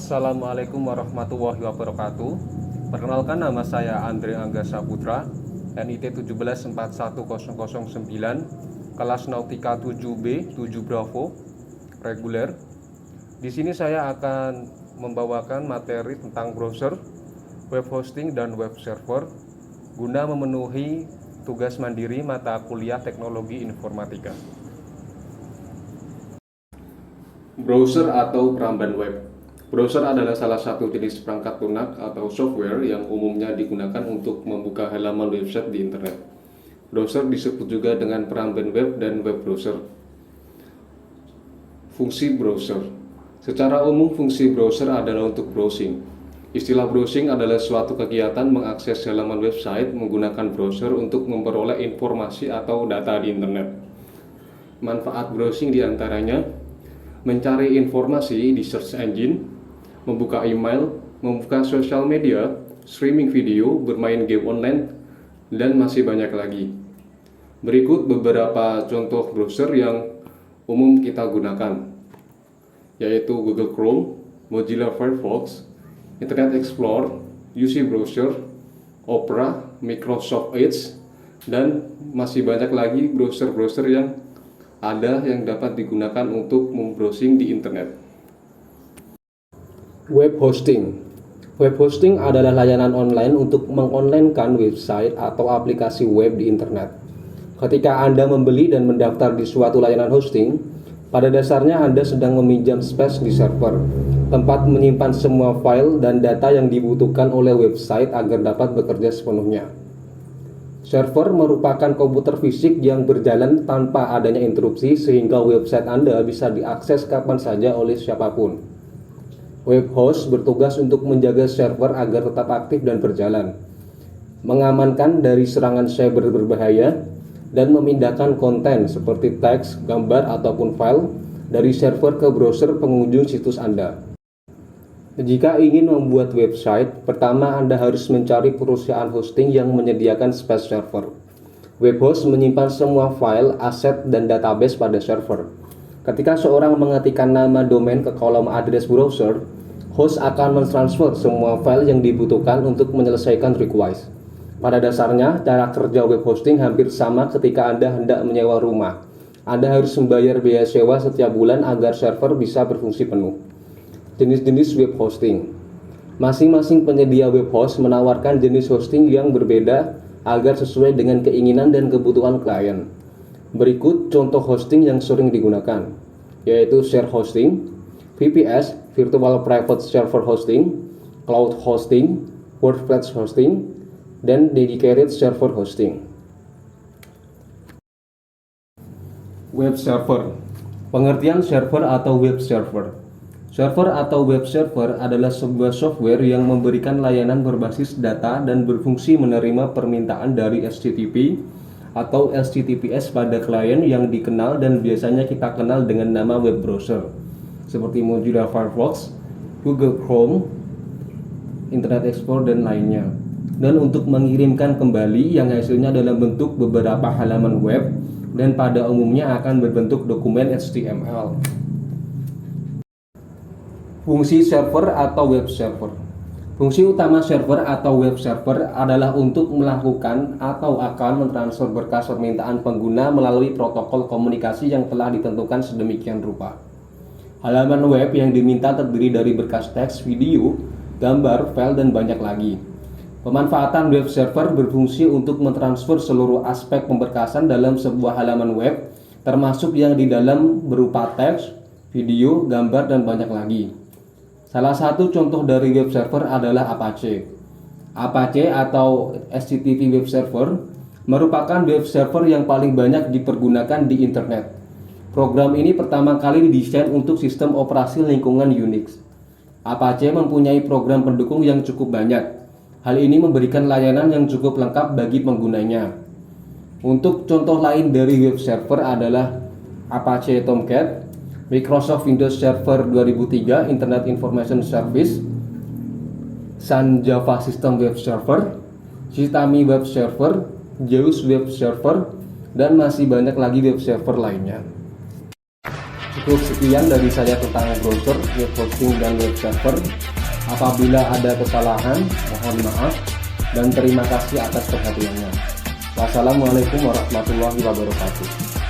Assalamualaikum warahmatullahi wabarakatuh. Perkenalkan, nama saya Andre Angga Saputra, NIT 1741009, kelas Nautika 7B 7 Bravo, reguler. Di sini saya akan membawakan materi tentang browser, web hosting, dan web server guna memenuhi tugas mandiri mata kuliah Teknologi Informatika. Browser atau peramban web. Browser adalah salah satu jenis perangkat lunak atau software yang umumnya digunakan untuk membuka halaman website di internet. Browser disebut juga dengan peramban web dan web browser. Fungsi browser. Secara umum, fungsi browser adalah untuk browsing. Istilah browsing adalah suatu kegiatan mengakses halaman website menggunakan browser untuk memperoleh informasi atau data di internet. Manfaat browsing diantaranya mencari informasi di search engine, membuka email, membuka sosial media, streaming video, bermain game online, dan masih banyak lagi. Berikut beberapa contoh browser yang umum kita gunakan, yaitu Google Chrome, Mozilla Firefox, Internet Explorer, UC Browser, Opera, Microsoft Edge, dan masih banyak lagi browser-browser yang ada yang dapat digunakan untuk membrowsing di internet. Web hosting. Web hosting adalah layanan online untuk mengonlinekan website atau aplikasi web di internet. Ketika Anda membeli dan mendaftar di suatu layanan hosting, pada dasarnya Anda sedang meminjam space di server, tempat menyimpan semua file dan data yang dibutuhkan oleh website agar dapat bekerja sepenuhnya. Server merupakan komputer fisik yang berjalan tanpa adanya interupsi sehingga website Anda bisa diakses kapan saja oleh siapapun. Web host bertugas untuk menjaga server agar tetap aktif dan berjalan, mengamankan dari serangan cyber berbahaya, dan memindahkan konten seperti teks, gambar, ataupun file dari server ke browser pengunjung situs Anda. Jika ingin membuat website, pertama Anda harus mencari perusahaan hosting yang menyediakan space server. Web host menyimpan semua file, aset, dan database pada server. Ketika seorang mengetikkan nama domain ke kolom address browser, host akan mentransfer semua file yang dibutuhkan untuk menyelesaikan request. Pada dasarnya, cara kerja web hosting hampir sama ketika Anda hendak menyewa rumah. Anda harus membayar biaya sewa setiap bulan agar server bisa berfungsi penuh. Jenis-jenis web hosting. Masing-masing penyedia web host menawarkan jenis hosting yang berbeda agar sesuai dengan keinginan dan kebutuhan klien. Berikut contoh hosting yang sering digunakan, yaitu share hosting, VPS, Virtual Private Server Hosting, Cloud Hosting, WordPress Hosting, dan Dedicated Server Hosting. Web server. Pengertian server atau web server. Server atau web server adalah sebuah software yang memberikan layanan berbasis data dan berfungsi menerima permintaan dari HTTP atau HTTPS pada klien yang dikenal dan biasanya kita kenal dengan nama web browser seperti Mozilla Firefox, Google Chrome, Internet Explorer, dan lainnya, dan untuk mengirimkan kembali yang hasilnya dalam bentuk beberapa halaman web dan pada umumnya akan berbentuk dokumen HTML. Fungsi server atau web server. Fungsi utama server atau web server adalah untuk melakukan atau akan mentransfer berkas permintaan pengguna melalui protokol komunikasi yang telah ditentukan sedemikian rupa. Halaman web yang diminta terdiri dari berkas teks, video, gambar, file, dan banyak lagi. Pemanfaatan web server berfungsi untuk mentransfer seluruh aspek pemberkasan dalam sebuah halaman web, termasuk yang di dalam berupa teks, video, gambar, dan banyak lagi. Salah satu contoh dari web server adalah Apache. Apache atau HTTP Web Server merupakan web server yang paling banyak dipergunakan di internet. Program ini pertama kali didesain untuk sistem operasi lingkungan Unix. Apache mempunyai program pendukung yang cukup banyak. Hal ini memberikan layanan yang cukup lengkap bagi penggunanya. Untuk contoh lain dari web server adalah Apache Tomcat, Microsoft Windows Server 2003 Internet Information Service, Sun Java System Web Server, Systami Web Server, Zeus Web Server, dan masih banyak lagi web server lainnya. Cukup sekian dari saya tentang browser, web hosting, dan web server. Apabila ada kesalahan, mohon maaf dan terima kasih atas perhatiannya. Wassalamualaikum warahmatullahi wabarakatuh.